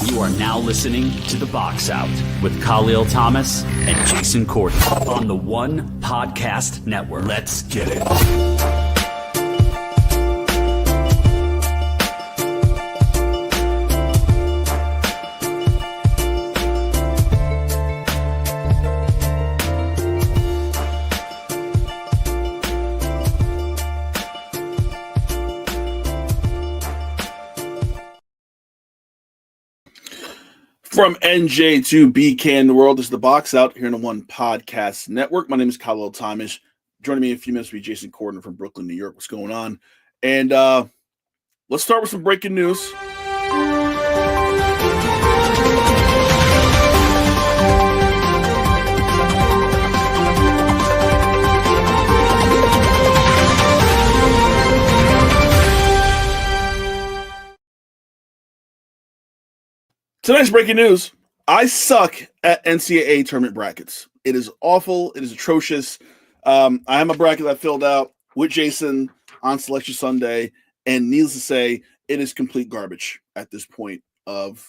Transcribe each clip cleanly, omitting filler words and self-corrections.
You are now listening to The Box Out with Kahlil Thomas and Jason Corden on the One Podcast Network. Let's get it. From NJ to BK in the world, this is The Box Out here on the One Podcast Network. My name is Kahlil Thomas. Joining me in a few minutes will be Jason Corden from Brooklyn, New York. What's going on? And let's start with some breaking news. Tonight's breaking news. I suck at NCAA tournament brackets. It is awful. It is atrocious. I have a bracket I filled out with Jason on Selection Sunday, and needless to say, it is complete garbage at this point of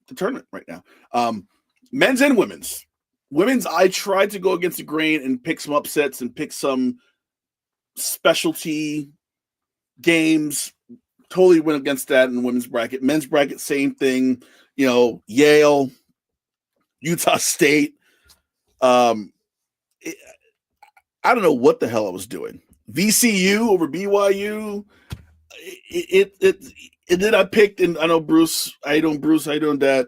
the tournament right now. Men's and women's. Women's, I tried to go against the grain and pick some upsets and pick some specialty games. Totally went against that in the women's bracket. Men's bracket, same thing. You know, Yale, Utah State. I don't know what the hell I was doing. VCU over BYU. It then I picked, and I know Bruce. How you doing, Dad?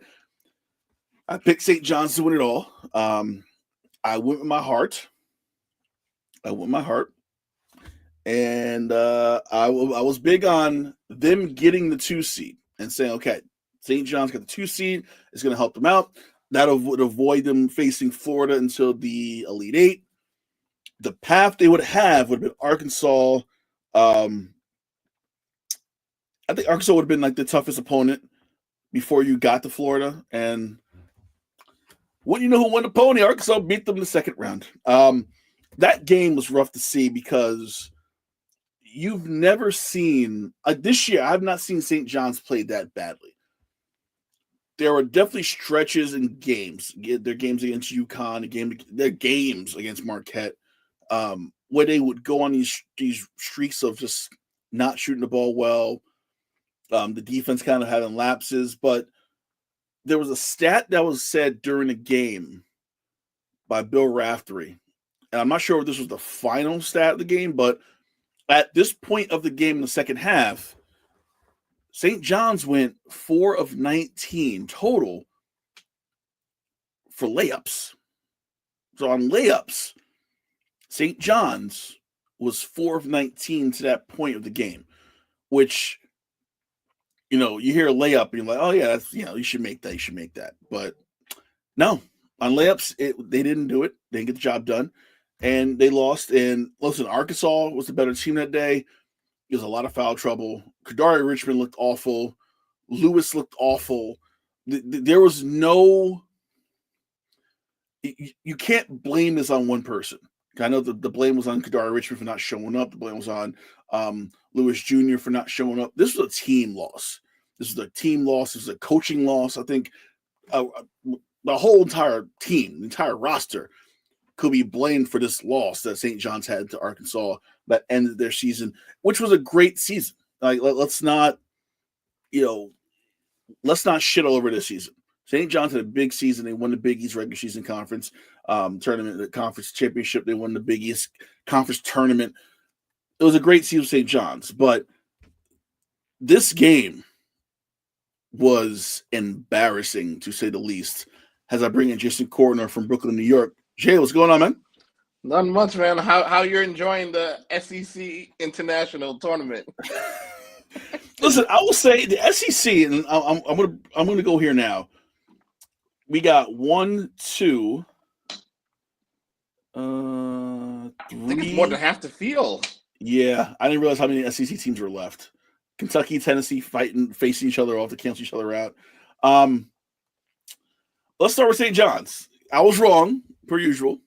I picked St. John's to win it all. I went with my heart. And I was big on them getting the 2 seed and saying, okay, St. John's got the 2 seed. It's going to help them out. That would avoid them facing Florida until the Elite Eight. The path they would have been Arkansas. I think Arkansas would have been like the toughest opponent before you got to Florida. And wouldn't you know who won the pony? Arkansas beat them in the second round. That game was rough to see because you've never seen this year. I've not seen St. John's play that badly. There were definitely stretches in games. Their games against UConn, their games against Marquette, where they would go on these streaks of just not shooting the ball well. The defense kind of having lapses, but there was a stat that was said during the game by Bill Raftery, and I'm not sure if this was the final stat of the game, but at this point of the game in the second half, St. John's went 4 of 19 total for layups. So on layups, St. John's was 4 of 19 to that point of the game, which, you know, you hear a layup and you're like, oh yeah, that's, you know, you should make that. But no, on layups, they didn't do it. They didn't get the job done. And they lost. And listen, Arkansas was the better team that day. There's a lot of foul trouble. Kadari Richmond looked awful. Lewis looked awful. There was no – you can't blame this on one person. I know the blame was on Kadari Richmond for not showing up. The blame was on Lewis Jr. for not showing up. This was a team loss. This was a coaching loss. I think the whole entire team, the entire roster – could be blamed for this loss that St. John's had to Arkansas that ended their season, which was a great season. Like, let's not shit all over this season. St. John's had a big season. They won the Big East regular season conference tournament, the conference championship. They won the Big East conference tournament. It was a great season for St. John's, but this game was embarrassing, to say the least, as I bring in Jason Corden from Brooklyn, New York. Jay, what's going on, man? Not much, man. How you're enjoying the SEC International Tournament? Listen, I will say the SEC, and I'm gonna go here now. We got 1, 2, 3. I think it's more than half the field. Yeah, I didn't realize how many SEC teams were left. Kentucky, Tennessee facing each other off to cancel each other out. Let's start with St. John's. I was wrong, per usual.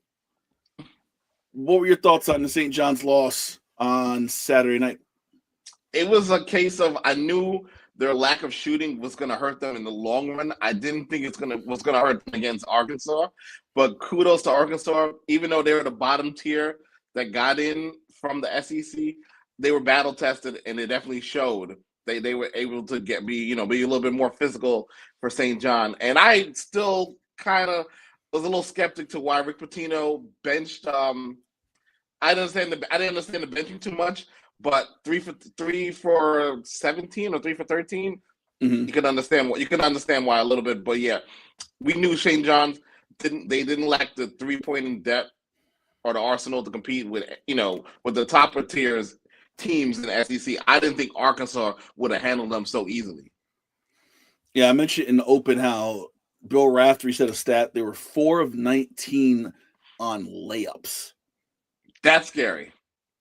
What were your thoughts on the St. John's loss on Saturday night? It was a case of I knew their lack of shooting was going to hurt them in the long run. I didn't think was going to hurt them against Arkansas. But kudos to Arkansas, even though they were the bottom tier that got in from the SEC, they were battle tested, and it definitely showed. They were able to be a little bit more physical for St. John. And I still kind of was a little skeptic to why Rick Pitino benched. I didn't understand the benching too much, but 3 for 17 or 3 for 13. Mm-hmm. You can understand why a little bit. But yeah, we knew St. John's didn't lack the 3-point depth or the arsenal to compete with the top tiers teams in the SEC. I didn't think Arkansas would have handled them so easily. Yeah, I mentioned in the open how Bill Raftery said a stat. They were 4 of 19 on layups. That's scary.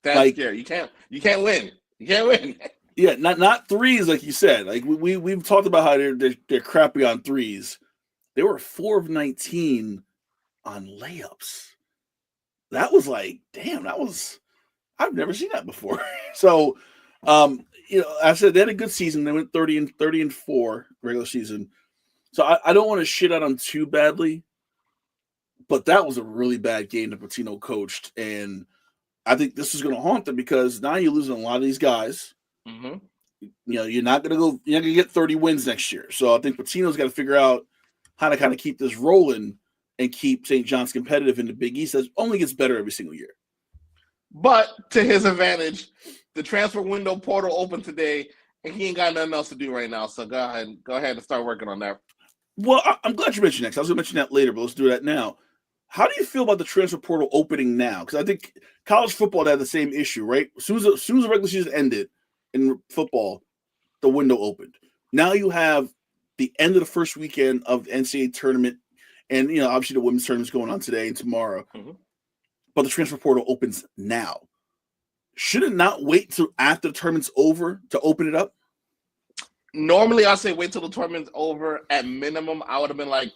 That's scary. You can't win. You can't win. Yeah, not threes like you said. Like we've talked about how they're crappy on threes. They were 4 of 19 on layups. That was like, damn, I've never seen that before. So, I said they had a good season. They went 30-4 regular season. So I don't want to shit on them too badly, but that was a really bad game that Pitino coached, and I think this is going to haunt them because now you're losing a lot of these guys. Mm-hmm. You're not going to get 30 wins next year. So I think Pitino's got to figure out how to kind of keep this rolling and keep St. John's competitive in the Big East. That only gets better every single year. But to his advantage, the transfer window portal opened today, and he ain't got nothing else to do right now. So go ahead and start working on that. Well, I'm glad you mentioned that because I was going to mention that later, but let's do that now. How do you feel about the transfer portal opening now? Because I think college football had the same issue, right? As soon as the regular season ended in football, the window opened. Now you have the end of the first weekend of the NCAA tournament, and obviously the women's tournament is going on today and tomorrow. Mm-hmm. But the transfer portal opens now. Should it not wait till after the tournament's over to open it up? Normally, I say wait till the tournament's over. At minimum, I would have been like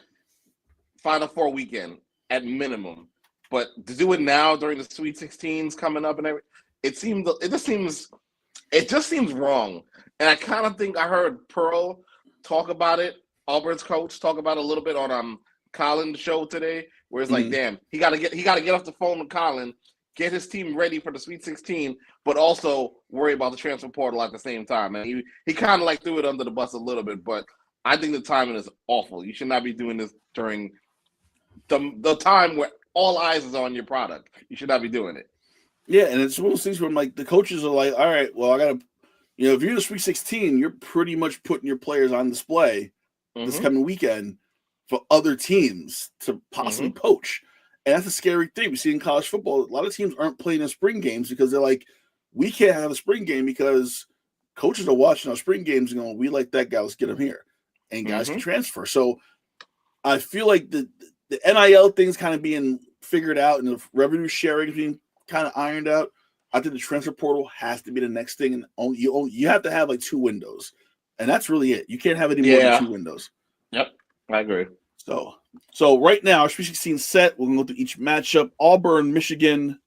Final Four weekend at minimum. But to do it now during the Sweet 16s coming up and everything, it just seems wrong. And I kind of think I heard Pearl talk about it, Auburn's coach talk about it a little bit on Colin's show today, where it's like, damn, he got to get off the phone with Colin, get his team ready for the Sweet 16, but also worry about the transfer portal at the same time. And he kind of like threw it under the bus a little bit, but I think the timing is awful. You should not be doing this during the time where all eyes is on your product. You should not be doing it. Yeah, and it's one of those things where I'm like, the coaches are like, all right, well, I got to, if you're in the Sweet 16, you're pretty much putting your players on display this coming weekend for other teams to possibly poach. And that's a scary thing. We see in college football, a lot of teams aren't playing in spring games because they're like, we can't have a spring game because coaches are watching our spring games and going, we like that guy, let's get him here. And guys can transfer. So I feel like the NIL thing's kind of being figured out and the revenue sharing being kind of ironed out. I think the transfer portal has to be the next thing. And you have to have like 2 windows. And that's really it. You can't have any more than 2 windows. Yep, I agree. So right now, our Sweet 16 set. We're going to go through each matchup. Auburn, Michigan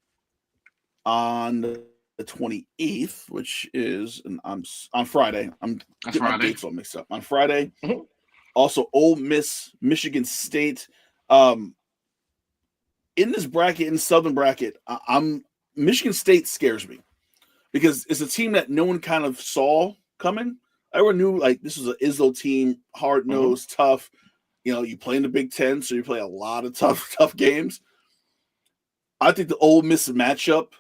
on the 28th, which is on Friday. I'm getting my dates all mixed up. On Friday. Mm-hmm. Also, Ole Miss, Michigan State. In this bracket, in the Southern bracket, Michigan State scares me because it's a team that no one kind of saw coming. Everyone knew like this was an Izzo team, hard nosed, tough. You play in the Big Ten, so you play a lot of tough games. I think the Ole Miss matchup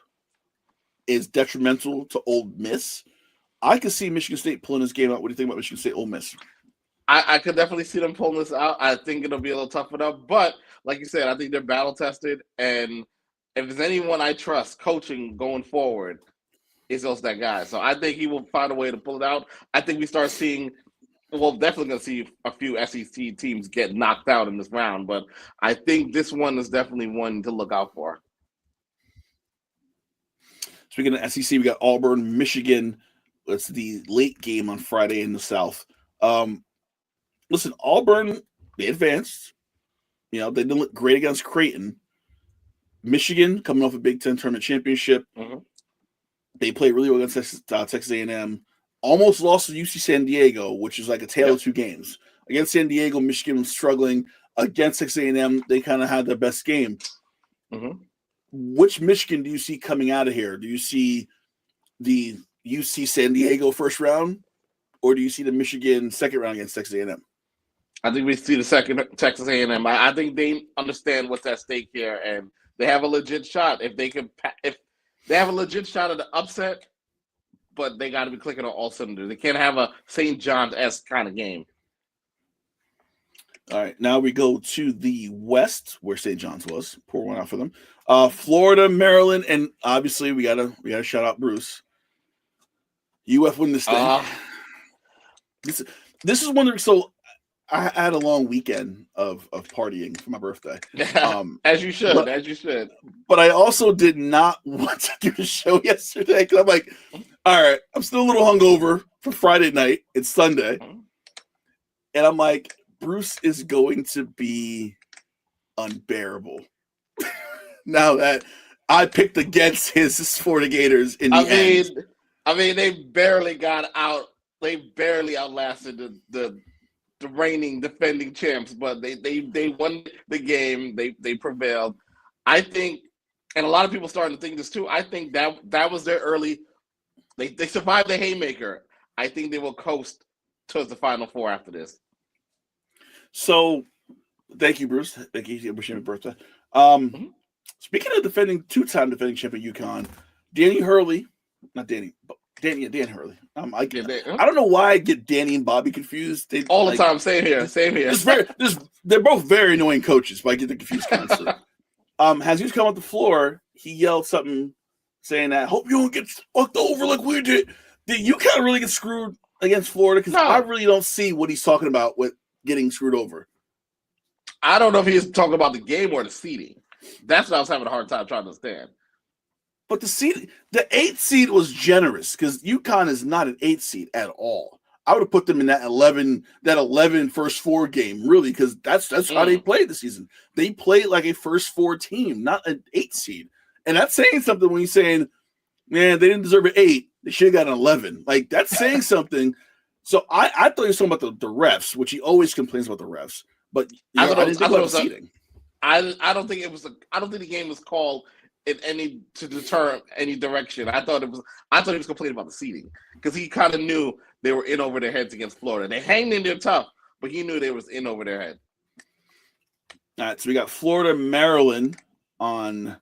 is detrimental to Ole Miss. I could see Michigan State pulling this game out. What do you think about Michigan State, Ole Miss? I could definitely see them pulling this out. I think it'll be a little tough enough, but like you said, I think they're battle tested. And if there's anyone I trust coaching going forward, it's also that guy. So I think he will find a way to pull it out. I think we start seeing. Well, definitely going to see a few SEC teams get knocked out in this round, but I think this one is definitely one to look out for. Speaking of SEC, we got Auburn, Michigan. It's the late game on Friday in the South. Listen, Auburn, they advanced. They didn't look great against Creighton. Michigan, coming off a Big Ten tournament championship. They played really well against Texas A&M. almost lost to UC San Diego, which is like a tale of two games. Against San Diego, Michigan was struggling. Against Texas A&M, they kind of had their best game. Mm-hmm. Which Michigan do you see coming out of here? Do you see the UC San Diego first round, or do you see the Michigan second round against Texas A&M? I think we see the second Texas A&M. I think they understand what's at stake here, and they have a legit shot. If they have a legit shot at the upset, but they got to be clicking on all cylinders. They can't have a St. John's-esque kind of game. All right, now we go to the West, where St. John's was. Pour one out for them. Florida, Maryland, and obviously we gotta shout out Bruce. UF win this thing. This is one. So I had a long weekend of partying for my birthday. As you should. But I also did not want to do a show yesterday because I'm like, all right, I'm still a little hungover for Friday night. It's Sunday, and I'm like, Bruce is going to be unbearable now that I picked against his Florida Gators in the end. I mean, they barely got out. They barely outlasted the reigning defending champs, but they won the game. They prevailed. I think, and a lot of people starting to think this too. I think that was their early. They survived the haymaker. I think they will coast towards the Final Four after this. So, thank you, Bruce. Thank you. Wishing you a birthday. Speaking of two-time defending champion UConn, Dan Hurley. Dan Hurley. I don't know why I get Danny and Bobby confused. All the time. Same here. They're both very annoying coaches, but I get them confused constantly. As he was coming off the floor, he yelled something saying that, hope you don't get fucked over like we did. Did UConn really get screwed against Florida? Because I really don't see what he's talking about with getting screwed over. I don't know if he's talking about the game or the seeding. That's what I was having a hard time trying to understand. But the 8th seed was generous because UConn is not an 8th seed at all. I would have put them in that 11 first four game, really, because that's how they played this season. They played like a first four team, not an 8th seed. And that's saying something when you're saying, man, they didn't deserve an 8. They should have got an 11. Like, that's saying something. So I thought he was talking about the refs, which he always complains about the refs. But I didn't think about the seeding. I don't think it was. I don't think the game was called to deter any direction. I thought he was complaining about the seeding because he kind of knew they were in over their heads against Florida. They hanged in there tough, but he knew they was in over their head. All right, so we got Florida, Maryland on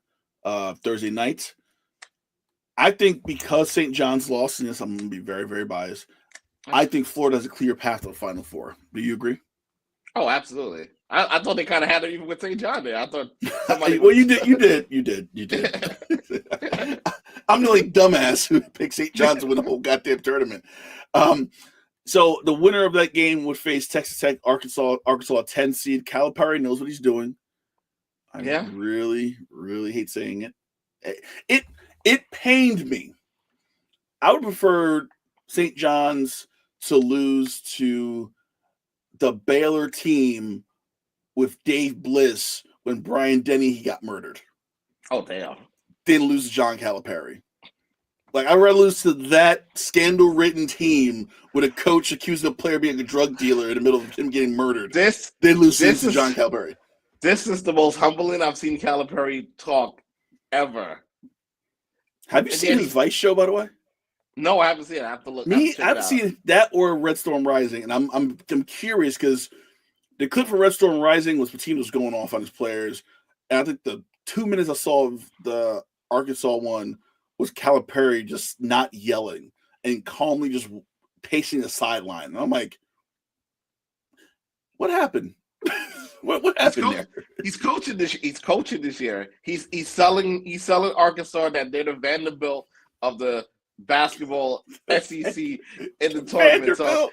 Thursday night. I think because St. John's lost in this, I'm going to be very, very biased. I think Florida has a clear path to the Final Four. Do you agree? Oh, absolutely. I thought they kind of had it even with St. John there. I thought well, you did. I'm the only dumbass who picked St. John's to win the whole goddamn tournament. So the winner of that game would face Texas Tech, Arkansas, a 10 seed. Calipari knows what he's doing. I really, really hate saying it. It pained me. I would prefer St. John's to lose to the Baylor team with Dave Bliss when Brian Denny got murdered. Oh, damn. Then lose to John Calipari. Like, I'd rather lose to that scandal-ridden team with a coach accusing a player of being a drug dealer in the middle of him getting murdered. Then lose to John Calipari. This is the most humbling I've seen Calipari talk ever. Have you seen his Vice show, by the way? No, I haven't seen it. I have to look. I haven't seen that or Red Storm Rising, and I'm curious because the clip for Red Storm Rising was Patino's going off on his players, and I think the 2 minutes I saw of the Arkansas one was Calipari just not yelling and calmly just pacing the sideline. And I'm like, what happened? what happened there? He's coaching this year. He's selling Arkansas that they're the Vanderbilt of the basketball SEC in the tournament. So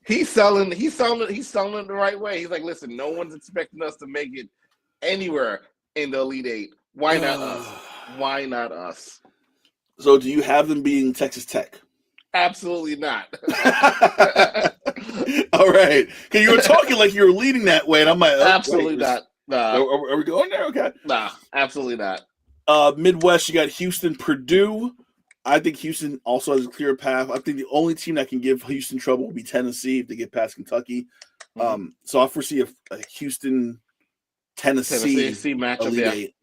he's selling it the right way. He's like, listen, no one's expecting us to make it anywhere in the Elite Eight. Why not us? Why not us? So do you have them beating Texas Tech? Absolutely not. All right. Because you were talking like you were leading that way, and I'm like, absolutely not. Nah. Are we going there? Okay. Nah, absolutely not. Midwest, you got Houston, Purdue. I think Houston also has a clear path. I think the only team that can give Houston trouble will be Tennessee if they get past Kentucky. So I foresee a Houston Tennessee matchup, Elite yeah. Eight.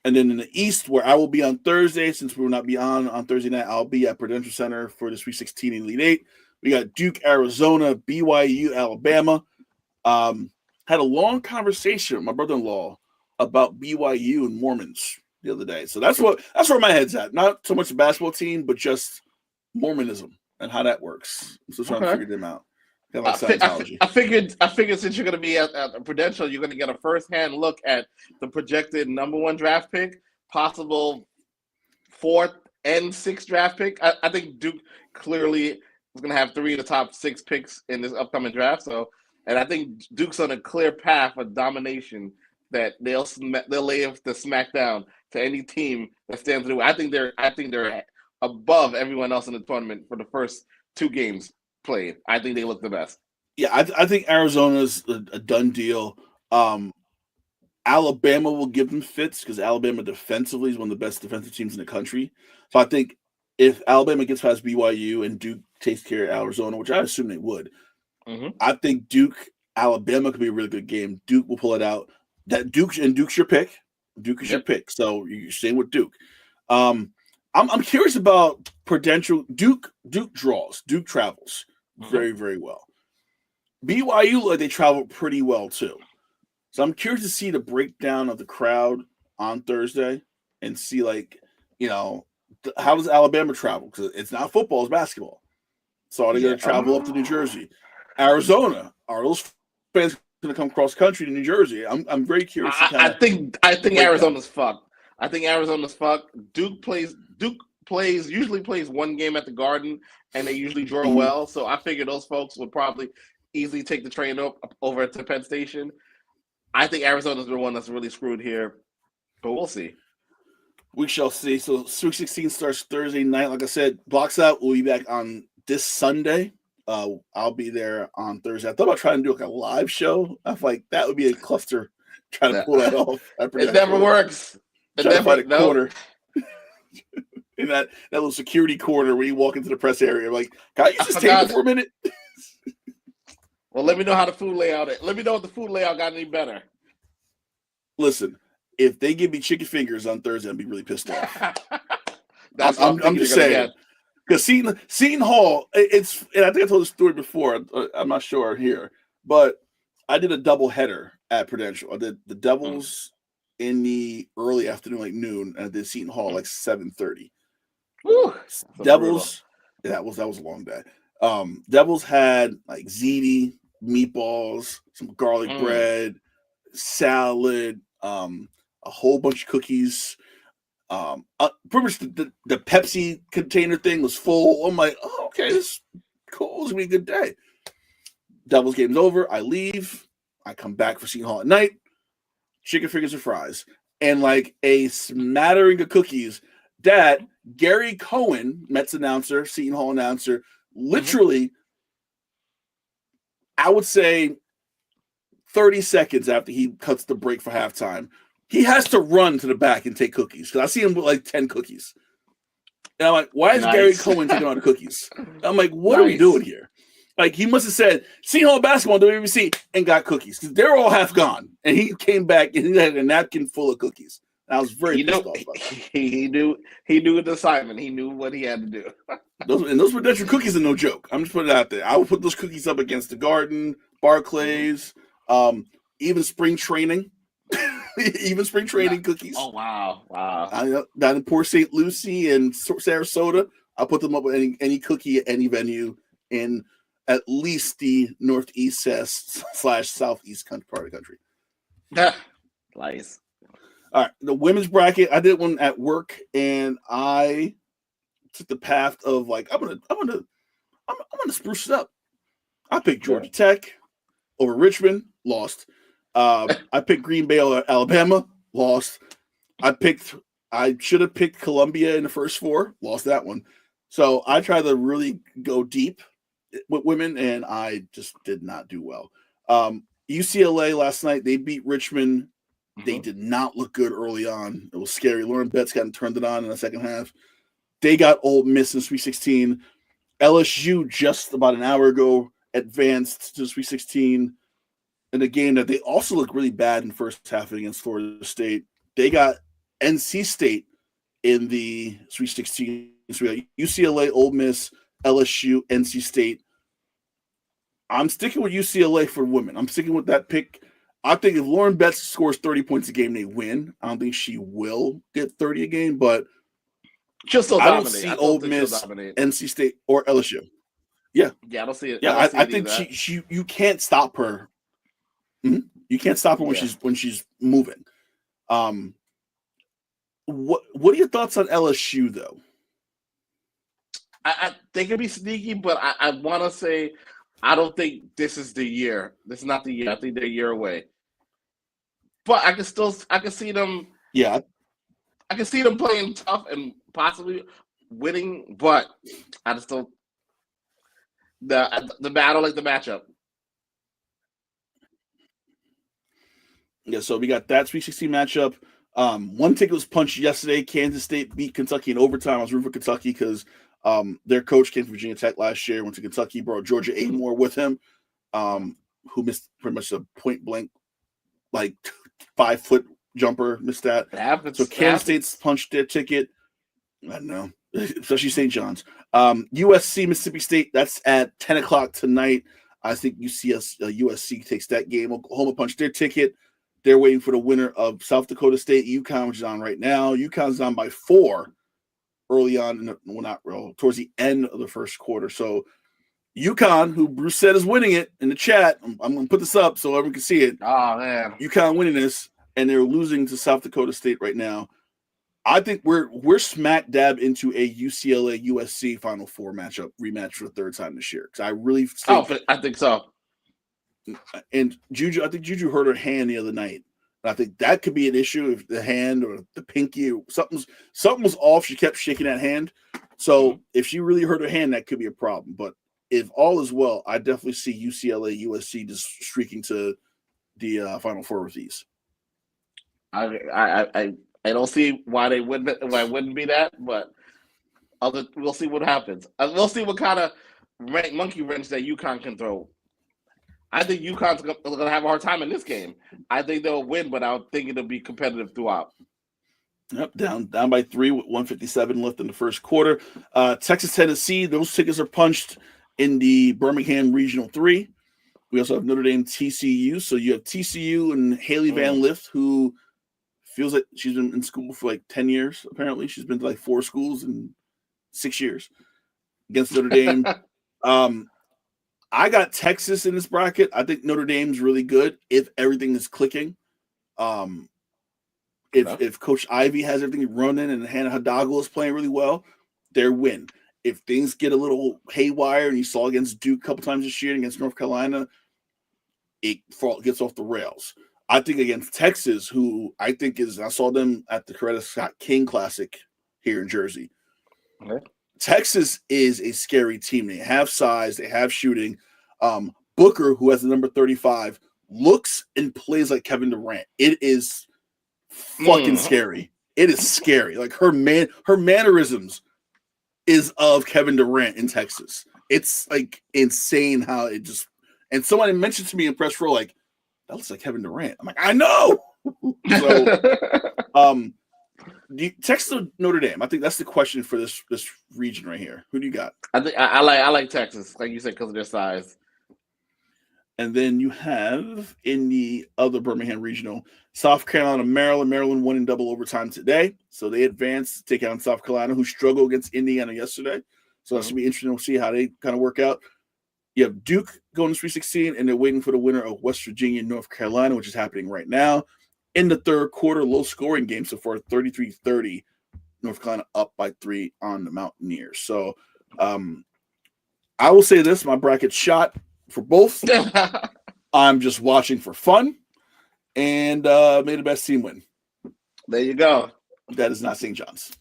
And then in the East, where I will be on Thursday, since we will not be on Thursday night, I'll be at Prudential Center for the Sweet 16 Elite Eight. We got Duke, Arizona, BYU, Alabama. Had a long conversation with my brother-in-law about BYU and Mormons the other day. So that's where my head's at. Not so much the basketball team, but just Mormonism and how that works. I'm still trying to figure them out. Kind of like Scientology. I figured since you're going to be at Prudential, you're going to get a first-hand look at the projected number 1 draft pick, possible 4th and 6th draft pick. I think Duke clearly is going to have 3 of the top 6 picks in this upcoming draft. And I think Duke's on a clear path of domination that they'll lay the smack down to any team that stands through. I think they're above everyone else in the tournament for the first 2 games played. I think they look the best. Yeah, I think Arizona's a done deal. Alabama will give them fits because Alabama defensively is one of the best defensive teams in the country. So I think if Alabama gets past BYU and Duke takes care of Arizona, which I assume they would, I think Alabama could be a really good game. Duke will pull it out. Duke's your pick. Duke is your pick. So you're staying with Duke. I'm curious about Prudential. Duke draws. Duke travels very, very well. BYU, they travel pretty well too. So I'm curious to see the breakdown of the crowd on Thursday and see, how does Alabama travel? Because it's not football, it's basketball. So are they going to travel up to New Jersey? Arizona, are those fans going to come cross country to New Jersey? I'm very curious. I think Arizona's fucked. I think Arizona's fucked. Duke usually plays 1 game at the Garden, and they usually draw well. So I figure those folks would probably easily take the train over to Penn Station. I think Arizona's the one that's really screwed here, but we'll see. We shall see. So Sweet 16 starts Thursday night. Like I said, Blocks Out will be back on this Sunday. I'll be there on Thursday. I thought about trying to do a live show. I feel like that would be a cluster trying to pull that off. It never works. Corner. In that little security corner where you walk into the press area. Like, can I use this table for a minute? Well, let me know how the food layout is. Let me know if the food layout got any better. Listen, if they give me chicken fingers on Thursday, I'd be really pissed off. I'm just saying. Because Seton Hall, and I think I told this story before. I'm not sure here, but I did a double header at Prudential. I did the Devils in the early afternoon, like noon, and I did Seton Hall like 7:30. Devils, that was a long day. Devils had like ziti, meatballs, some garlic bread, salad, a whole bunch of cookies. Pretty much the Pepsi container thing was full. I'm like, oh, okay, this is cool. It's gonna be a good day. Devils game's over. I leave. I come back for Seton Hall at night. Chicken fingers and fries, and like a smattering of cookies. That Gary Cohen, Mets announcer, Seton Hall announcer, literally, I would say 30 seconds after he cuts the break for halftime, he has to run to the back and take cookies. Because I see him with like 10 cookies. And I'm like, why is Gary Cohen taking all the cookies? I'm like, what are we doing here? Like, he must have said, Seton Hall basketball, WNBA, and got cookies. Because they're all half gone. And he came back and he had a napkin full of cookies. And I was very pissed off about that. He knew the assignment. He knew what he had to do. those Prudential cookies are no joke. I'm just putting it out there. I would put those cookies up against the Garden, Barclays, even spring training. Even spring training cookies. Oh, wow. Down in Port St. Lucie and Sarasota, I'll put them up with any cookie at any venue in at least the northeast / southeast part of the country. Nice. All right, the women's bracket. I did one at work, and I took the path of like I'm gonna spruce it up. I picked Georgia Tech over Richmond, lost. I picked Green Bay over Alabama, lost. I should have picked Columbia in the first 4, lost that one. So I tried to really go deep with women, and I just did not do well. UCLA last night, they beat Richmond. They did not look good early on. It was scary. Lauren Betts got turned it on in the second half. They got Ole Miss in the Sweet 16. LSU just about an hour ago advanced to the Sweet 16 in a game that they also looked really bad in the first half against Florida State. They got NC State in the Sweet 16. So we got UCLA, Ole Miss, LSU, NC State. I'm sticking with UCLA for women. I'm sticking with that pick. I think if Lauren Betts scores 30 points a game, they win. I don't think she will get 30 a game, but just so I don't see Ole Miss, NC State, or LSU. Yeah, I don't see it. Yeah, I think she you can't stop her. Mm-hmm. You can't stop her when she's moving. What are your thoughts on LSU though? They could be sneaky, but I want to say I don't think this is the year. This is not the year. I think they're a year away. But I can see them. Yeah, I can see them playing tough and possibly winning, but I just don't. The battle, like the matchup. Yeah, so we got that Sweet 16 matchup. One ticket was punched yesterday. Kansas State beat Kentucky in overtime. I was rooting for Kentucky because their coach came from Virginia Tech last year, went to Kentucky, brought Georgia Amoore with him, who missed pretty much a point blank, like 5-foot jumper, missed that. So Kansas State's punched their ticket. I don't know, especially St. John's. USC, Mississippi State, that's at 10 o'clock tonight. I think USC takes that game. Oklahoma punched their ticket. They're waiting for the winner of South Dakota State, UConn, which is on right now. UConn's on by 4 early on, towards the end of the first quarter. So UConn, who Bruce said is winning it in the chat, I'm going to put this up so everyone can see it. Oh, man. UConn winning this, and they're losing to South Dakota State right now. I think we're smack dab into a UCLA USC Final Four rematch for the third time this year. Because I really think, I think so. And I think Juju hurt her hand the other night. And I think that could be an issue if the hand or the pinky or something was off. She kept shaking that hand. So if she really hurt her hand, that could be a problem. But if all is well, I definitely see UCLA USC just streaking to the Final Four with these. I don't see why it wouldn't be that, but we'll see what happens. We'll see what kind of monkey wrench that UConn can throw. I think UConn's going to have a hard time in this game. I think they'll win, but I think it'll be competitive throughout. Yep, down by 3 with 1:57 left in the first quarter. Texas, Tennessee, those tickets are punched in the Birmingham Regional 3. We also have Notre Dame, TCU. So you have TCU and Haley Van Lith, who feels like she's been in school for like 10 years, apparently. She's been to like 4 schools in 6 years against Notre Dame. I got Texas in this bracket. I think Notre Dame's really good if everything is clicking. If Coach Ivy has everything running and Hannah Hidalgo is playing really well, their win. If things get a little haywire, and you saw against Duke a couple times this year and against North Carolina, it gets off the rails. I think against Texas, who I think I saw them at the Coretta Scott King Classic here in Jersey. Okay. Texas is a scary team. They have size. They have shooting. Booker, who has the number 35, looks and plays like Kevin Durant. It is fucking scary. It is scary. Like her mannerisms is of Kevin Durant in Texas. It's like insane how it just. And somebody mentioned to me in press row, like, that looks like Kevin Durant. I'm like, I know. So, Texas or Notre Dame? I think that's the question for this region right here. Who do you got? I think I like Texas, like you said, because of their size. And then you have in the other Birmingham regional, South Carolina, Maryland. Maryland won in double overtime today, so they advanced to take on South Carolina, who struggled against Indiana yesterday. So that should be interesting to see how they kind of work out. You have Duke going to Sweet 16, and they're waiting for the winner of West Virginia and North Carolina, which is happening right now. In the third quarter, low-scoring game so far, 33-30. North Carolina up by 3 on the Mountaineers. So I will say this, my bracket's shot for both. I'm just watching for fun, and may the best team win. There you go. That is not St. John's.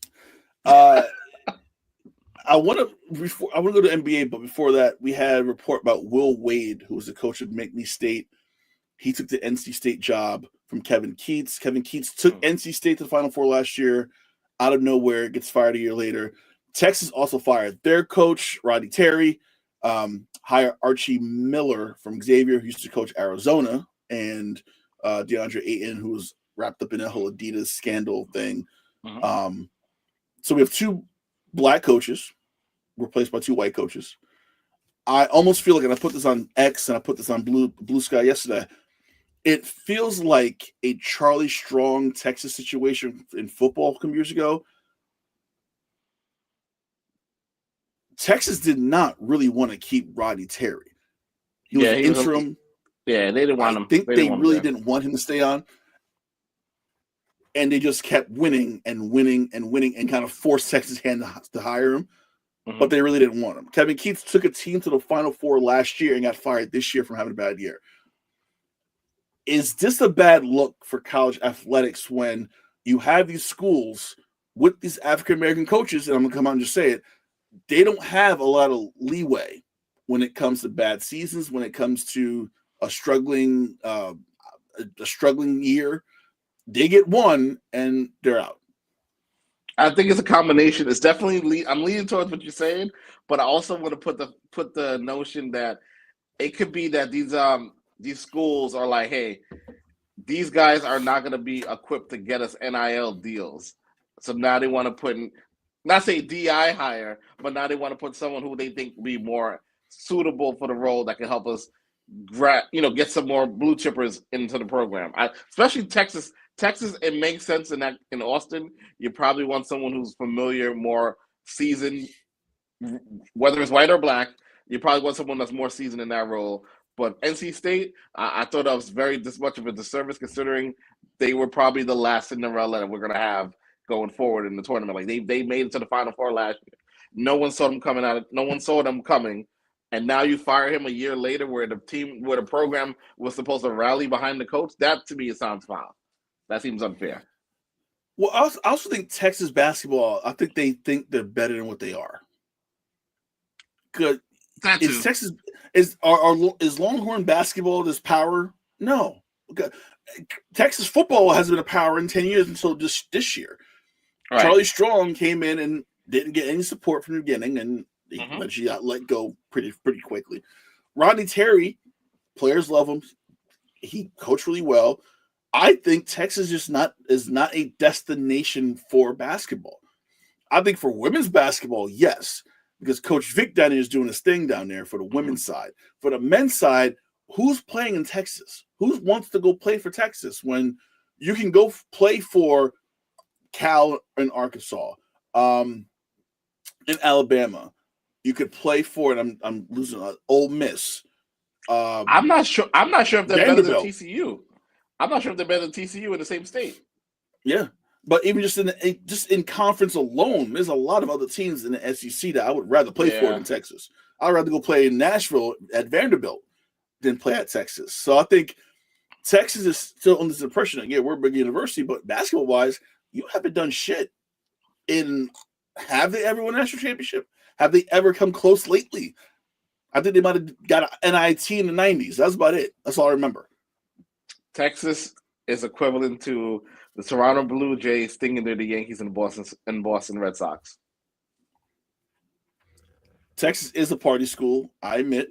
I want to go to NBA, but before that, we had a report about Will Wade, who was the coach of McNeese State. He took the NC State job from Kevin Keatts. Kevin Keatts took NC State to the Final Four last year. Out of nowhere, gets fired a year later. Texas also fired their coach, Rodney Terry, hired Archie Miller from Xavier, who used to coach Arizona, and DeAndre Ayton, who was wrapped up in that whole Adidas scandal thing. So we have 2 black coaches replaced by 2 white coaches. I almost feel like, and I put this on X and I put this on Blue Sky yesterday, it feels like a Charlie Strong Texas situation in football from years ago. Texas did not really want to keep Rodney Terry. He was interim. They didn't want him. I think they really didn't want him to stay on. And they just kept winning and winning and winning and kind of forced Texas' hand to hire him. But they really didn't want him. Kevin Keatts took a team to the Final Four last year and got fired this year from having a bad year. Is this a bad look for college athletics when you have these schools with these African-American coaches, and I'm going to come out and just say it, they don't have a lot of leeway when it comes to bad seasons, when it comes to a struggling year. They get one and they're out. I think it's a combination. It's definitely I'm leaning towards what you're saying, but I also want to put the notion that it could be that these schools are like, hey, these guys are not going to be equipped to get us NIL deals. So now they want to put in, not say DI hire, but now they want to put someone who they think will be more suitable for the role that can help us get some more blue chippers into the program. Especially Texas, it makes sense in Austin. You probably want someone who's familiar, more seasoned, whether it's white or black. You probably want someone that's more seasoned in that role. But NC State, I thought that was this much of a disservice, considering they were probably the last Cinderella that we're going to have going forward in the tournament. Like they made it to the Final Four last year. No one saw them coming out. No one saw them coming. And now you fire him a year later, where the program was supposed to rally behind the coach. That to me sounds foul. That seems unfair. Well, I also think Texas basketball, I think they think they're better than what they are. Good. Is Texas is Longhorn basketball this power? No. Okay. Texas football hasn't been a power in 10 years until this year. Right. Charlie Strong came in and didn't get any support from the beginning, and he eventually got let go pretty quickly. Rodney Terry, players love him. He coached really well. I think Texas is not a destination for basketball. I think for women's basketball, yes, because Coach Vic down there is doing his thing down there for the women's side. For the men's side, who's playing in Texas? Who wants to go play for Texas when you can go play for Cal in Arkansas, in Alabama? You could play for it. I'm losing Ole Miss. I'm not sure if they're better than TCU. I'm not sure if they're better than TCU in the same state. Yeah, but even just in conference alone, there's a lot of other teams in the SEC that I would rather play for than Texas. I'd rather go play in Nashville at Vanderbilt than play at Texas. So I think Texas is still under this impression that, we're a big university, but basketball-wise, you haven't done shit. Have they ever won a national championship? Have they ever come close lately? I think they might have got an NIT in the 90s. That's about it. That's all I remember. Texas is equivalent to the Toronto Blue Jays stinging to the Yankees and Boston Red Sox. Texas is a party school. I admit.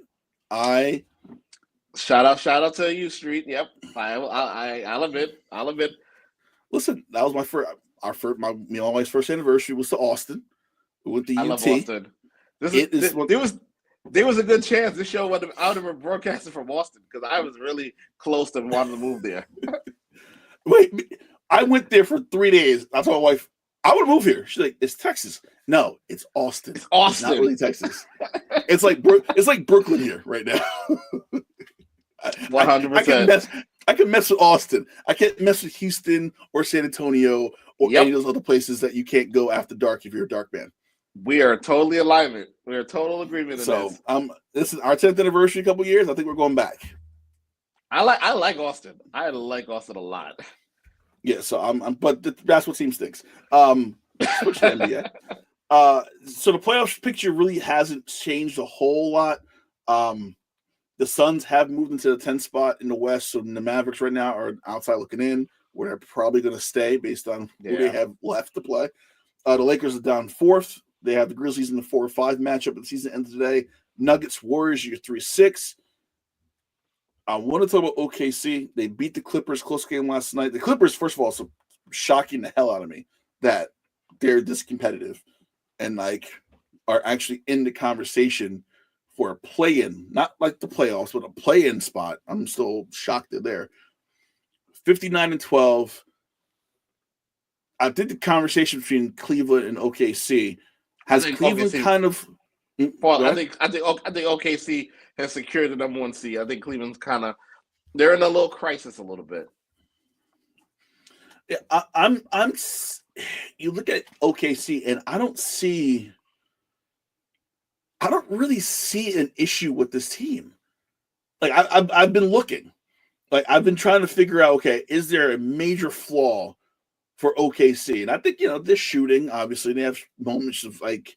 Shout out to U Street. Yep, I'll admit. Listen, that was my wife's first anniversary was to Austin. We went to UT. I love Austin. There was a good chance this show would have been broadcasted from Austin, because I was really close to wanting to move there. Wait, I went there for 3 days. I told my wife, I would move here. She's like, it's Texas. No, it's Austin. It's Austin. It's not really Texas. It's like Brooklyn here right now. 100%. I can mess with Austin. I can't mess with Houston or San Antonio or any of those other places that you can't go after dark if you're a dark man. We are totally alignment. We are total agreement. So this is our 10th anniversary. A couple years. I think we're going back. I like Austin. I like Austin a lot. Yeah. So but the basketball team stinks. Switch to NBA. So the playoff picture really hasn't changed a whole lot. The Suns have moved into the 10th spot in the West, so the Mavericks right now are outside looking in, where they're probably going to stay based on who they have left to play. The Lakers are down 4th. They have the Grizzlies in the 4-5 matchup at the season ends today. Nuggets, Warriors, you're 3-6. I want to talk about OKC. They beat the Clippers, close game last night. The Clippers, first of all, so shocking the hell out of me that they're this competitive and like are actually in the conversation for a play-in, not like the playoffs, but a play-in spot. I'm still shocked they're there. 59-12. I think the conversation between Cleveland and OKC has Cleveland OKC, kind of. Well, I think OKC has secured the number 1 seed. I think Cleveland's kind of they're in a little crisis a little bit. Yeah, I'm. You look at OKC, and I don't really see an issue with this team. Like I've been looking, like I've been trying to figure out. Okay, is there a major flaw for OKC? And I think this shooting. Obviously, they have moments of like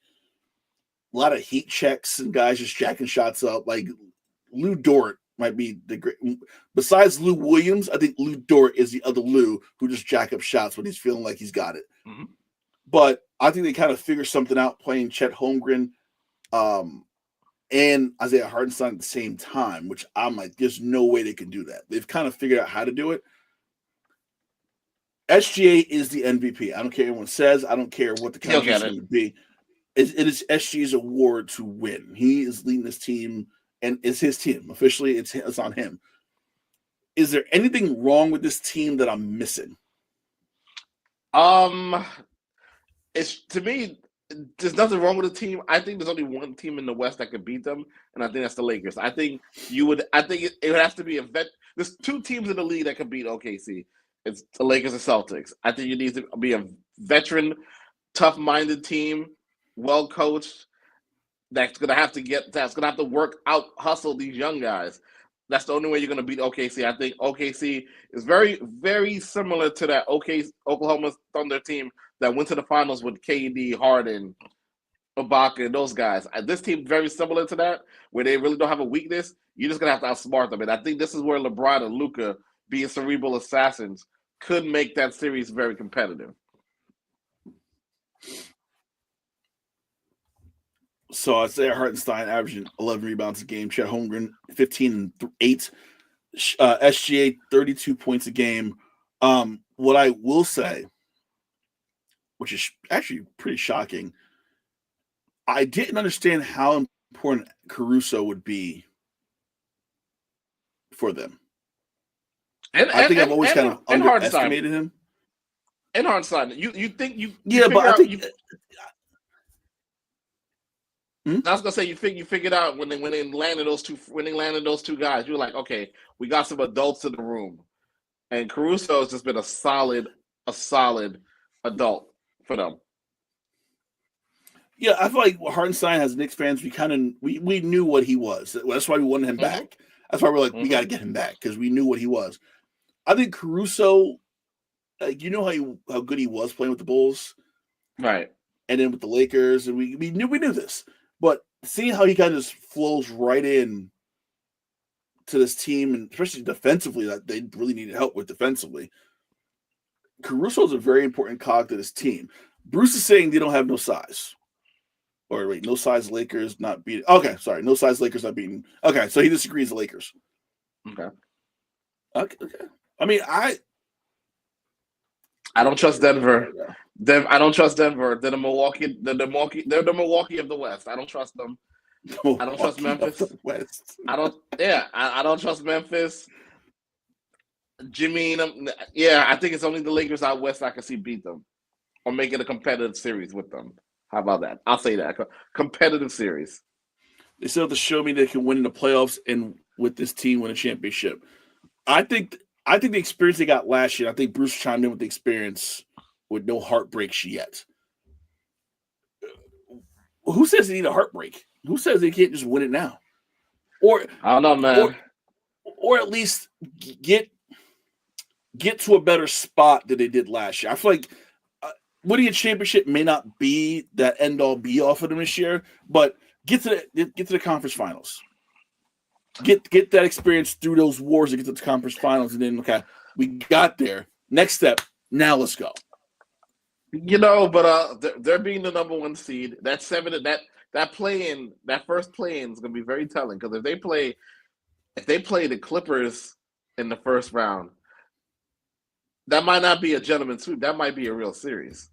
a lot of heat checks and guys just jacking shots up. Like Lou Dort might be the great. Besides Lou Williams, I think Lou Dort is the other Lou who just jack up shots when he's feeling like he's got it. Mm-hmm. But I think they kind of figure something out playing Chet Holmgren and Isaiah Hartenstein at the same time, which I'm like, there's no way they can do that. They've kind of figured out how to do it. SGA is the MVP. I don't care what anyone says. I don't care what the conversation would be. It is SGA's award to win. He is leading this team, and it's his team. Officially, it's on him. Is there anything wrong with this team that I'm missing? It's to me, there's nothing wrong with the team. I think there's only one team in the West that could beat them, and I think that's the Lakers. I think it would have to be a vet. There's 2 teams in the league that could beat OKC. It's the Lakers and Celtics. I think you need to be a veteran, tough-minded team, well coached. That's gonna have to work out, hustle these young guys. That's the only way you're gonna beat OKC. I think OKC is very, very similar to that Oklahoma Thunder team that went to the finals with KD, Harden, Ibaka, and those guys. This team very similar to that, where they really don't have a weakness. You're just gonna have to outsmart them. And I think this is where LeBron and Luka, being cerebral assassins, could make that series very competitive. So Isaiah Hartenstein averaging 11 rebounds a game. Chet Holmgren 15 and 8. SGA 32 points a game. What I will say, which is actually pretty shocking, I didn't understand how important Caruso would be for them. I think I've always kind of underestimated him. And Hartenstein, you think you yeah, but I think. I was gonna say you figured out when they landed those two guys, you were like, okay, we got some adults in the room, and Caruso has just been a solid adult for them. Yeah, I feel like Hartenstein, as Knicks fans, we knew what he was. That's why we wanted him back. That's why we're like, we got to get him back because we knew what he was. I think Caruso, you know how good he was playing with the Bulls, right? And then with the Lakers, and we knew this. But seeing how he kind of just flows right in to this team, and especially defensively, that they really needed help with defensively. Caruso is a very important cog to this team. Bruce is saying they don't have no size. Or wait, no size Lakers not beating. Okay, sorry, no size Lakers not beating. Okay, so he disagrees the Lakers. Okay. I mean, I don't trust Denver. I don't trust Denver. They're the Milwaukee. They're the Milwaukee of the West. I don't trust them. I don't trust Memphis. West. I don't trust Memphis. Jimmy. Yeah, I think it's only the Lakers out west I can see beat them or make it a competitive series with them. How about that? I'll say that. Competitive series. They still have to show me they can win in the playoffs and with this team win a championship. I think the experience they got last year, I think Bruce chimed in with the experience with no heartbreaks yet. Who says they need a heartbreak? Who says they can't just win it now? Or I don't know, man. Or at least get to a better spot than they did last year. I feel like winning a championship may not be that end all be all for them this year, but get to the conference finals. Get that experience through those wars and get to the conference finals, and then okay, we got there. Next step, now let's go. But they're being the number one seed. That first play-in is going to be very telling because if they play the Clippers in the first round, that might not be a gentleman's sweep. That might be a real series.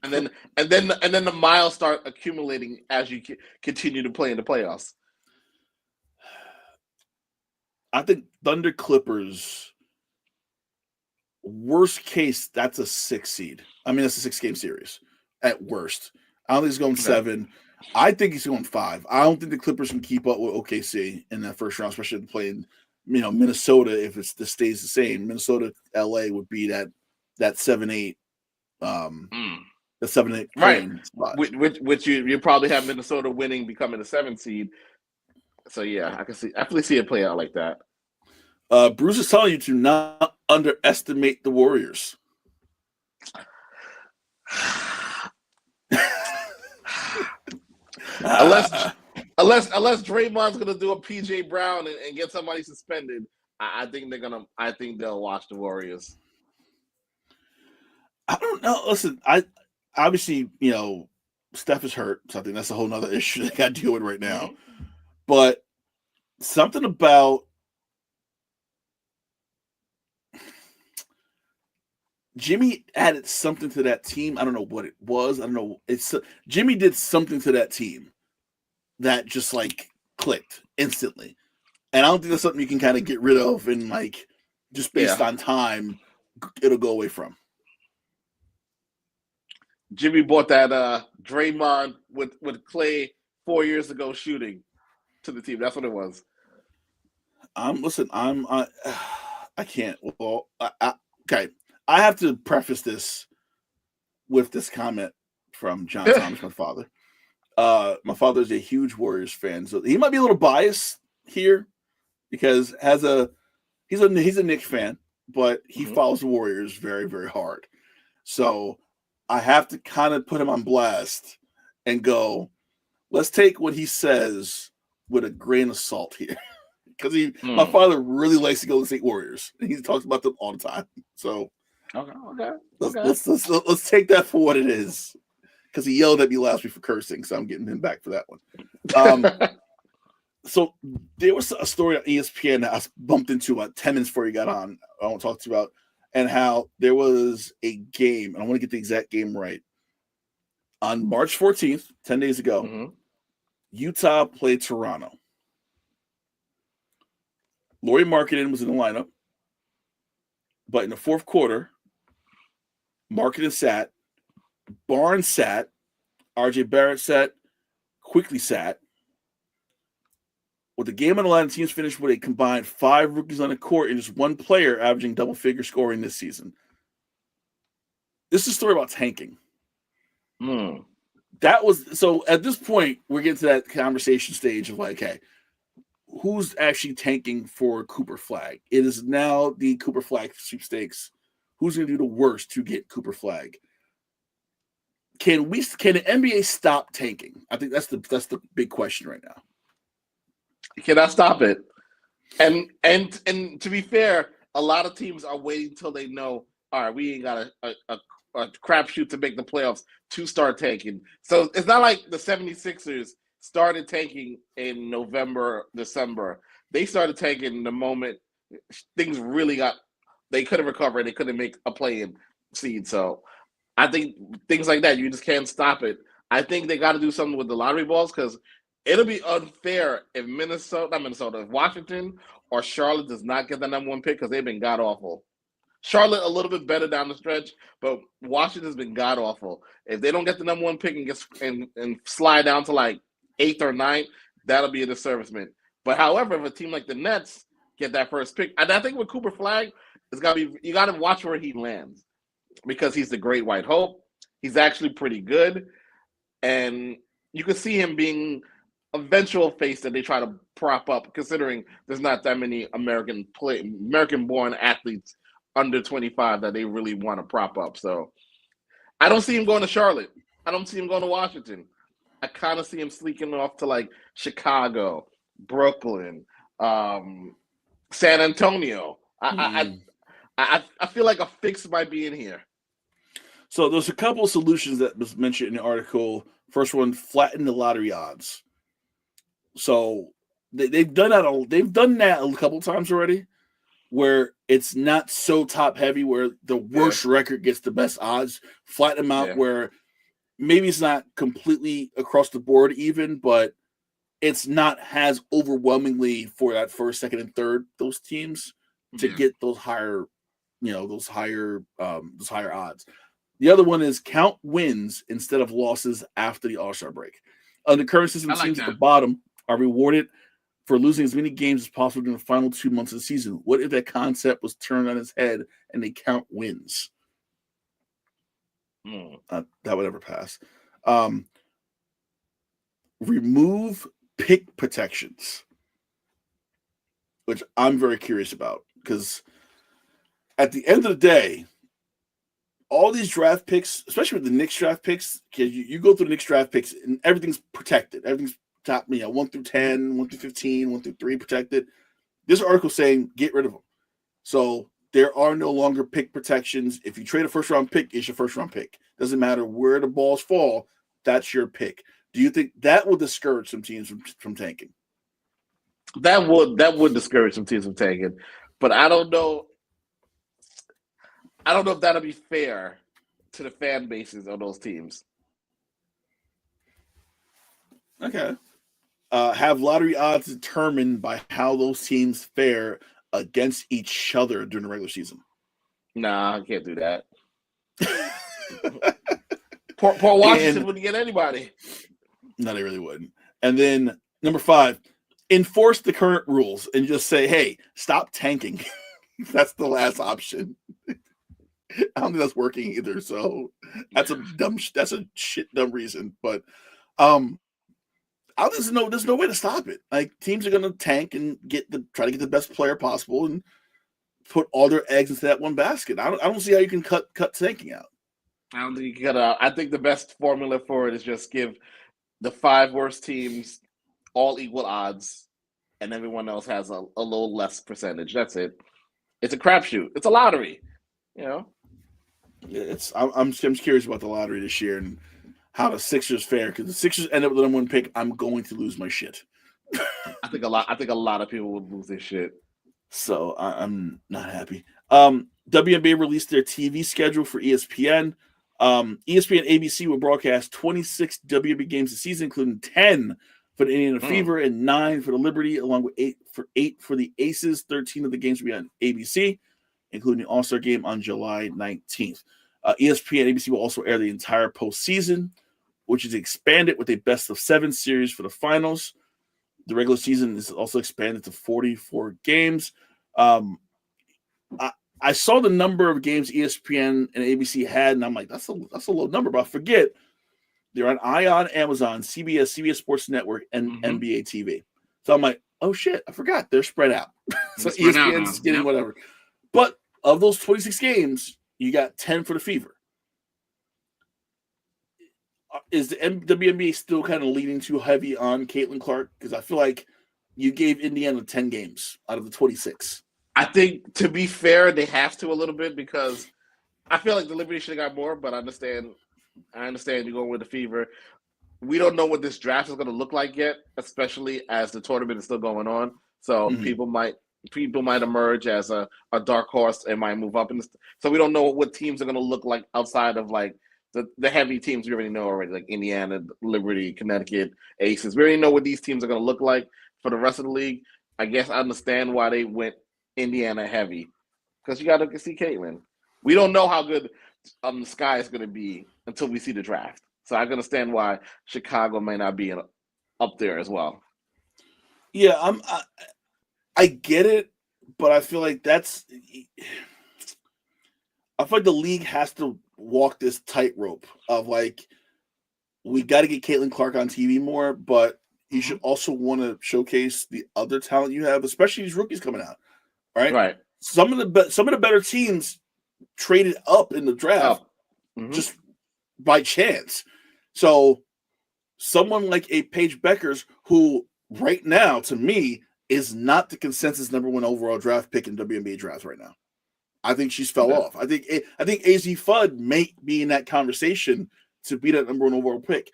And then the miles start accumulating as you continue to play in the playoffs. I think Thunder Clippers, worst case, that's a 6 seed. I mean, that's a 6-game series at worst. I don't think it's going 7. I think he's going 5. I don't think the Clippers can keep up with OKC in that first round, especially playing, Minnesota. If this stays the same, Minnesota, LA would be that 7-8. The 7-8 right, spot. Which you probably have Minnesota winning, becoming a 7 seed. So yeah, I can definitely see it play out like that. Bruce is telling you to not underestimate the Warriors. Unless Draymond's gonna do a PJ Brown and get somebody suspended, I think they'll watch the Warriors. I don't know. Listen, obviously, Steph is hurt, so I think that's a whole nother issue they got to deal with right now. Mm-hmm. But something about Jimmy added something to that team. I don't know what it was. I don't know. Jimmy did something to that team that just clicked instantly. And I don't think that's something you can kind of get rid of and just based on time, it'll go away from. Jimmy bought that Draymond with Clay 4 years ago shooting to the team. That's what it was. I can't. Well, okay. I have to preface this with this comment from John Thomas, my father. My father is a huge Warriors fan, so he might be a little biased here because he's a Knicks fan, but he follows the Warriors very, very hard. So I have to kind of put him on blast and go, let's take what he says with a grain of salt here. Because my father really likes the Golden State Warriors. He talks about them all the time. So let's take that for what it is. Because he yelled at me last week for cursing, so I'm getting him back for that one. So there was a story on ESPN that I bumped into about 10 minutes before you got on. I want to talk to you about, and how there was a game, and I want to get the exact game right. On March 14th, 10 days ago, Utah played Toronto. Lauri Markkanen was in the lineup, but in the fourth quarter, Markkanen sat, Barnes sat, RJ Barrett sat, Quickly sat. With the game on the line, the teams finished with a combined 5 rookies on the court and just one player averaging double-figure scoring this season. This is a story about tanking. That was so. At this point, we're getting to that conversation stage of hey, who's actually tanking for Cooper Flag? It is now the Cooper Flag sweepstakes. Who's going to do the worst to get Cooper Flag? Can the NBA stop tanking? I think that's the big question right now. Can I stop it? And to be fair, a lot of teams are waiting until they know, all right, we ain't got a crapshoot to make the playoffs to start tanking. So it's not like the 76ers started tanking in November, December. They started tanking the moment things really they couldn't recover. They couldn't make a play-in seed. So I think things like that, you just can't stop it. I think they got to do something with the lottery balls because it'll be unfair if if Washington or Charlotte does not get the number 1 pick because they've been god-awful. Charlotte a little bit better down the stretch, but Washington's been god-awful. If they don't get the number 1 pick and slide down to 8th or 9th, that'll be a disservicement. But however, if a team like the Nets get that first pick, and I think with Cooper Flag, you got to watch where he lands because he's the great white hope. He's actually pretty good, and you can see him being a eventual face that they try to prop up, considering there's not that many American-born athletes under 25 that they really want to prop up. So I don't see him going to Charlotte. I don't see him going to Washington. I kind of see him sneaking off to Chicago, Brooklyn, San Antonio. I I feel like a fix might be in here. So there's a couple of solutions that was mentioned in the article. First one, flatten the lottery odds. So they've done that. They've done that a couple times already, where it's not so top heavy, where the worst record gets the best odds. Flatten them out where maybe it's not completely across the board even, but it's not as overwhelmingly for that first, second, and third those teams to get those higher, those higher odds. The other one is count wins instead of losses after the All-Star break. Under current system, teams at the bottom are rewarded for losing as many games as possible during the final 2 months of the season. What if that concept was turned on its head and they count wins? That would never pass. Remove pick protections, which I'm very curious about, because at the end of the day, all these draft picks, especially with the Knicks draft picks, because you go through the Knicks draft picks and everything's protected. Everything's top, 1 through 10, 1 through 15, 1 through 3 protected. This article saying get rid of them. So there are no longer pick protections. If you trade a first-round pick, it's your first-round pick. Doesn't matter where the balls fall, that's your pick. Do you think that will discourage some teams from tanking? That would discourage some teams from tanking, but I don't know. I don't know if that'll be fair to the fan bases of those teams. Okay. Have lottery odds determined by how those teams fare against each other during the regular season. Nah, I can't do that. Poor Washington wouldn't get anybody. No, they really wouldn't. And then number 5, enforce the current rules and just say, hey, stop tanking. That's the last option. I don't think that's working either. So that's a dumb reason. But there's no way to stop it. Like, teams are gonna tank and try to get the best player possible and put all their eggs into that one basket. I don't see how you can cut tanking out. I don't think you can cut out. I think the best formula for it is just give the 5 worst teams all equal odds, and everyone else has a little less percentage. That's it. It's a crapshoot. It's a lottery. I'm curious about the lottery this year and how the Sixers fare, because the Sixers end up with the number 1 pick. I'm going to lose my shit. I think a lot of people would lose their shit. So I'm not happy. WNBA released their TV schedule for ESPN. ESPN and ABC will broadcast 26 WNBA games this season, including 10 for the Indiana Fever and 9 for the Liberty, along with 8 for the Aces. 13 of the games will be on ABC, including the All-Star game on July 19th. ESPN and ABC will also air the entire postseason, which is expanded with a best-of-7 series for the finals. The regular season is also expanded to 44 games. I saw the number of games ESPN and ABC had, and I'm like, that's a low number. But I forget they're on ION, Amazon, CBS Sports Network, and NBA TV. So I'm like, oh shit, I forgot they're spread out. So ESPN's getting whatever. But of those 26 games, you got 10 for the Fever. Is the WNBA still kind of leaning too heavy on Caitlin Clark? Because I feel like you gave Indiana 10 games out of the 26. I think, to be fair, they have to a little bit, because I feel like the Liberty should have got more, but I understand you're going with the Fever. We don't know what this draft is going to look like yet, especially as the tournament is still going on. So people might emerge as a dark horse and might move up. So we don't know what teams are going to look like outside of like the heavy teams we already know already, like Indiana, Liberty, Connecticut, Aces. We already know what these teams are going to look like for the rest of the league. I guess I understand why they went Indiana heavy, because you got to see Caitlin. We don't know how good the Sky is going to be until we see the draft. So I can understand why Chicago may not be up there as well. Yeah, I get it, but I feel like I feel like the league has to walk this tightrope of like, we got to get Caitlin Clark on TV more, but you should also want to showcase the other talent you have, especially these rookies coming out. Right. Some of the better teams traded up in the draft just by chance. So someone like a Paige Beckers, who right now to me is not the consensus number 1 overall draft pick in WNBA drafts right now. I think she's fell off. I think AZ Fudd may be in that conversation to be that number 1 overall pick.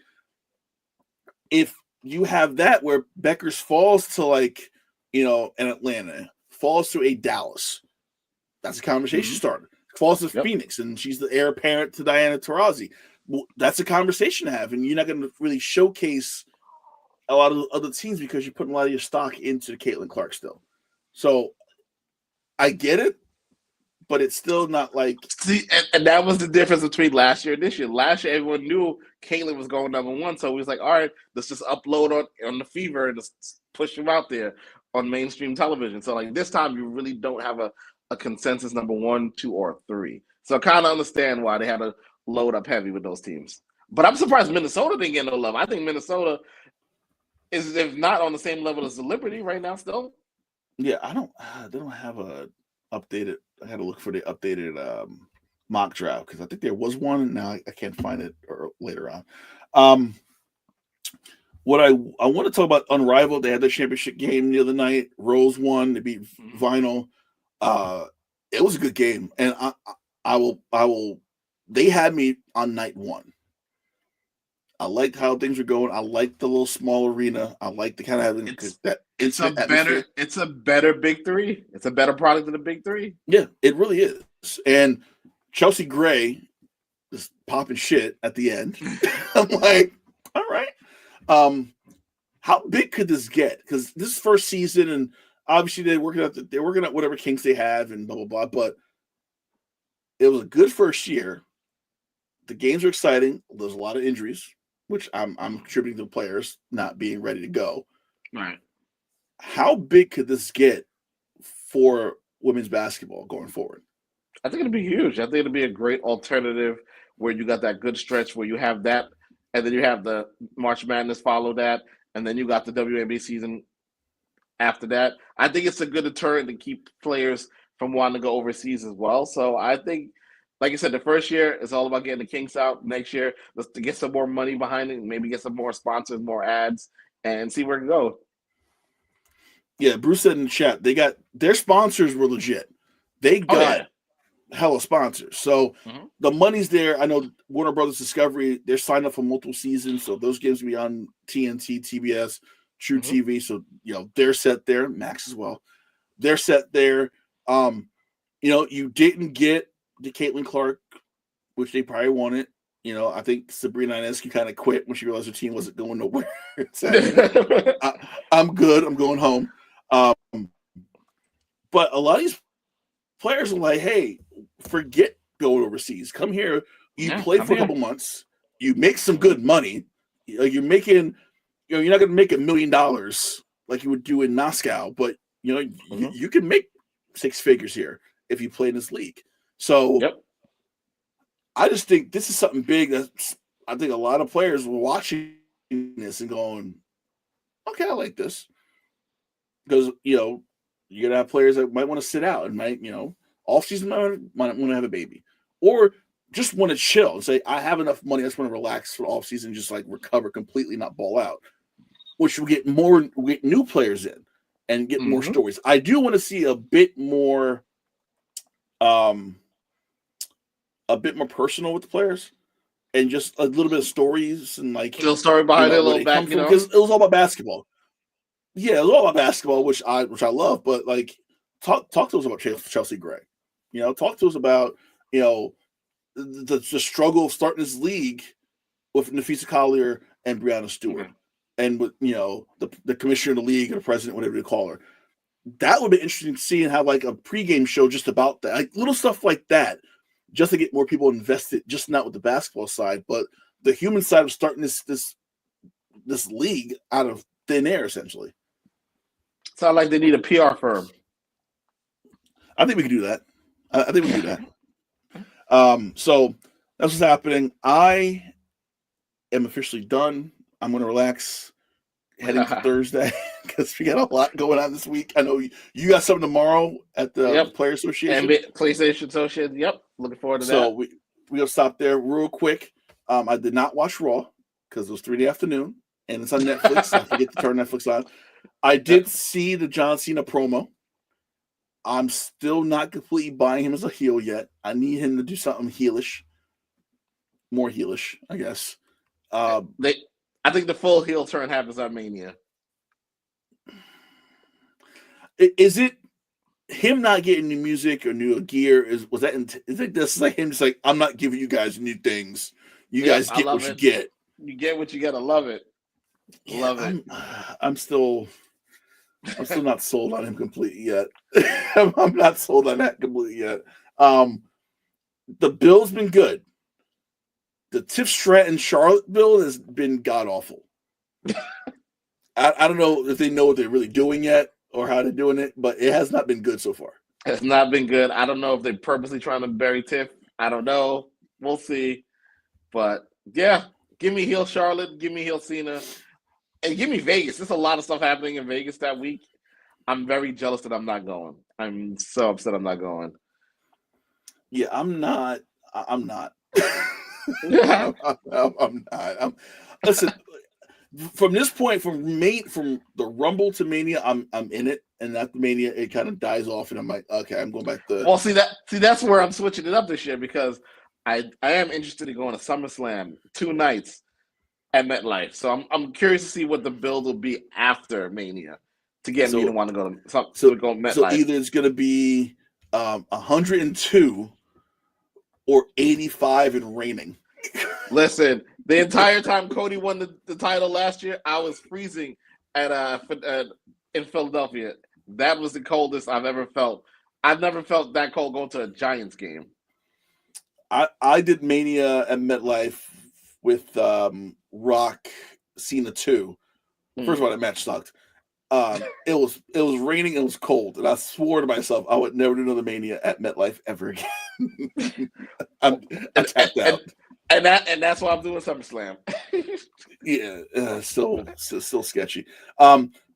If you have that where Beckers falls to like, an Atlanta, falls to a Dallas, that's a conversation starter. Falls to Phoenix, and she's the heir apparent to Diana Taurasi. Well, that's a conversation to have, and you're not going to really showcase a lot of the other teams because you're putting a lot of your stock into Caitlin Clark still. So I get it, but it's still not like. See, and that was the difference between last year and this year. Last year, everyone knew Caitlin was going number 1, so we was like, all right, let's just upload on the Fever and just push him out there on mainstream television. So like this time, you really don't have a consensus number 1, 2, or 3. So I kind of understand why they had to load up heavy with those teams. But I'm surprised Minnesota didn't get no love. I think Minnesota is, if not on the same level as the Liberty right now still. Yeah, they don't have a updated. I had to look for the updated mock draft because I think there was one, and now I can't find it later on. What I want to talk about Unrivaled. They had their championship game the other night. Rose won. They beat Vinyl. It was a good game, and I will. They had me on night 1. I liked how things were going. I liked the little small arena. I like the kind of having that. It's a better Big 3. It's a better product than the Big 3. Yeah, it really is. And Chelsea Gray is popping shit at the end. I'm like, all right. How big could this get? Because this is first season, and obviously they're working out whatever kinks they have and blah blah blah. But it was a good first year. The games are exciting. There's a lot of injuries, which I'm attributing to the players not being ready to go. Right. How big could this get for women's basketball going forward? I think it'll be huge. I think it'll be a great alternative where you got that good stretch where you have that, and then you have the March Madness follow that, and then you got the WNBA season after that. I think it's a good deterrent to keep players from wanting to go overseas as well. So I think, like I said, the first year is all about getting the kinks out. Next year, let's get some more money behind it, maybe get some more sponsors, more ads, and see where it can go. Yeah, Bruce said in the chat, they got their sponsors were legit. They got hella sponsors. So the money's there. I know Warner Brothers Discovery, they're signed up for multiple seasons. So those games will be on TNT, TBS, True TV. So, they're set there. Max as well. They're set there. You didn't get the Caitlin Clark, which they probably wanted. I think Sabrina Ionescu kind of quit when she realized her team wasn't going nowhere. I'm good. I'm going home. But a lot of these players are like, hey, forget going overseas. Come here. You play for a couple months. You make some good money. You're making, you're not going to make $1 million like you would do in Moscow, but you can make 6 figures here if you play in this league. So I just think this is something big that I think a lot of players were watching this and going, okay, I like this. Because, you're going to have players that might want to sit out and might, off season might want to have a baby. Or just want to chill and say, I have enough money. I just want to relax for off season, just like recover completely, not ball out. Which will get new players in and get more stories. I do want to see a bit more personal with the players and just a little bit of stories and like little story behind it, a little back, because it was all about basketball. Yeah, it was all about basketball, which I love. But like, talk to us about Chelsea Gray. Talk to us about the struggle of starting this league with Nafisa Collier and Breanna Stewart, and with the commissioner of the league or the president, whatever you call her. That would be interesting to see and have like a pregame show just about that, like little stuff like that, just to get more people invested. Just not with the basketball side, but the human side of starting this league out of thin air, essentially. Sound like they need a PR firm. I think we can do that. I think we can do that. So that's what's happening. I am officially done. I'm going to relax heading to Thursday because we got a lot going on this week. I know you got something tomorrow at the Player Association. And PlayStation Association. Yep. Looking forward to that. So we'll stop there real quick. I did not watch Raw because it was 3 in the afternoon and it's on Netflix. So I forget to turn Netflix on. I did see the John Cena promo. I'm still not completely buying him as a heel yet. I need him to do something heelish. More heelish, I guess. I think the full heel turn happens at Mania. Is it him not getting new music or new gear? Is it this like him just like, I'm not giving you guys new things. You guys get what you get. You get what you get. I love it. Love it. I'm still not sold on him completely yet. I'm not sold on that completely yet. The build's been good. The Tiff Stratton Charlotte build has been god awful. I don't know if they know what they're really doing yet or how they're doing it, but it has not been good so far. It's not been good. I don't know if they're purposely trying to bury Tiff. I don't know. We'll see. But yeah, give me heel Charlotte, give me heel Cena, and give me Vegas. There's a lot of stuff happening in Vegas that week. I'm very jealous that I'm not going. I'm so upset I'm not going. Yeah, I'm not. I'm not. Listen, from this point, from the Rumble to Mania, I'm in it, and after Mania, it kind of dies off, and I'm like, okay, I'm going back to. Well, that's where I'm switching it up this year because I am interested in going to SummerSlam 2 nights at MetLife, so I'm curious to see what the build will be after Mania to get me to want to go to MetLife. So either it's going to be 102 or 85 and reigning. Listen, the entire time Cody won the title last year, I was freezing in Philadelphia. That was the coldest I've ever felt. I've never felt that cold going to a Giants game. I did Mania at MetLife with Rock Cena 2. First of all, that match sucked. It was raining. It was cold, and I swore to myself I would never do another Mania at MetLife ever again. I'm tapped out, and that's why I'm doing SummerSlam. Yeah, still sketchy.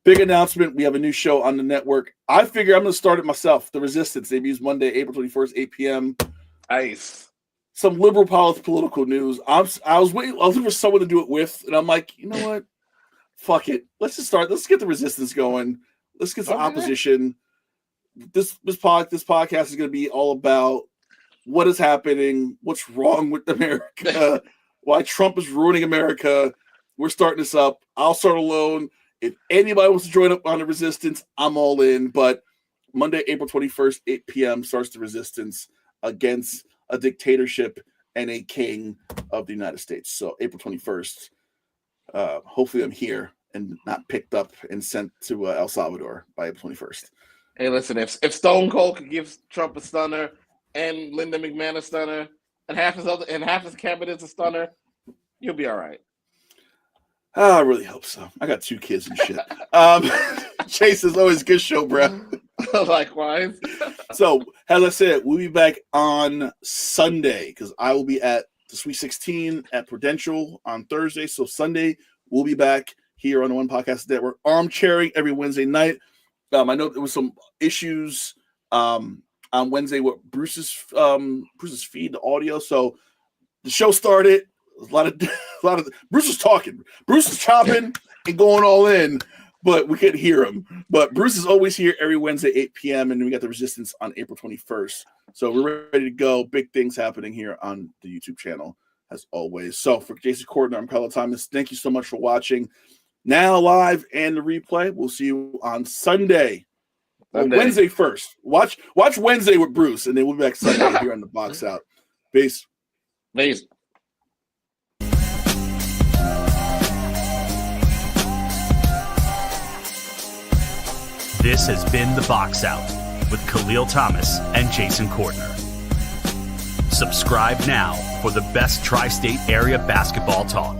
Big announcement: we have a new show on the network. I figure I'm going to start it myself. The Resistance debuts Monday, April 21st, 8 p.m. Nice. Some liberal political news. I was looking for someone to do it with, and I'm like, you know what? Fuck it. Let's just start. Let's get the Resistance going. Let's get some opposition. This podcast is going to be all about what is happening, what's wrong with America, why Trump is ruining America. We're starting this up. I'll start alone. If anybody wants to join up on the Resistance, I'm all in. But Monday, April 21st, 8 p.m. starts the Resistance against a dictatorship and a king of the United States. So April 21st. Hopefully I'm here and not picked up and sent to El Salvador by April 21st. Hey, listen, if Stone Cold could give Trump a stunner and Linda McMahon a stunner and half his cabinet's a stunner, you'll be all right. I really hope so. I got 2 kids and shit. Chase is always a good show, bro. Likewise. So, as I said, we'll be back on Sunday because I will be at the Sweet 16 at Prudential on Thursday. So Sunday, we'll be back here on the One Podcast Network, armchairing every Wednesday night. I know there was some issues on Wednesday with Bruce's feed, the audio. So the show started. A lot of Bruce was talking. Bruce was chopping and going all in, but we couldn't hear him. But Bruce is always here every Wednesday, 8 p.m. And then we got the Resistance on April 21st. So we're ready to go. Big things happening here on the YouTube channel, as always. So for Jason Cordner, I'm Kahlil Thomas. Thank you so much for watching. Now live and the replay. We'll see you on Sunday. Wednesday first. Watch Wednesday with Bruce, and then we'll be back Sunday here on the Box Out. Peace. Peace. This has been The Box Out with Kahlil Thomas and Jason Cordner. Subscribe now for the best tri-state area basketball talk.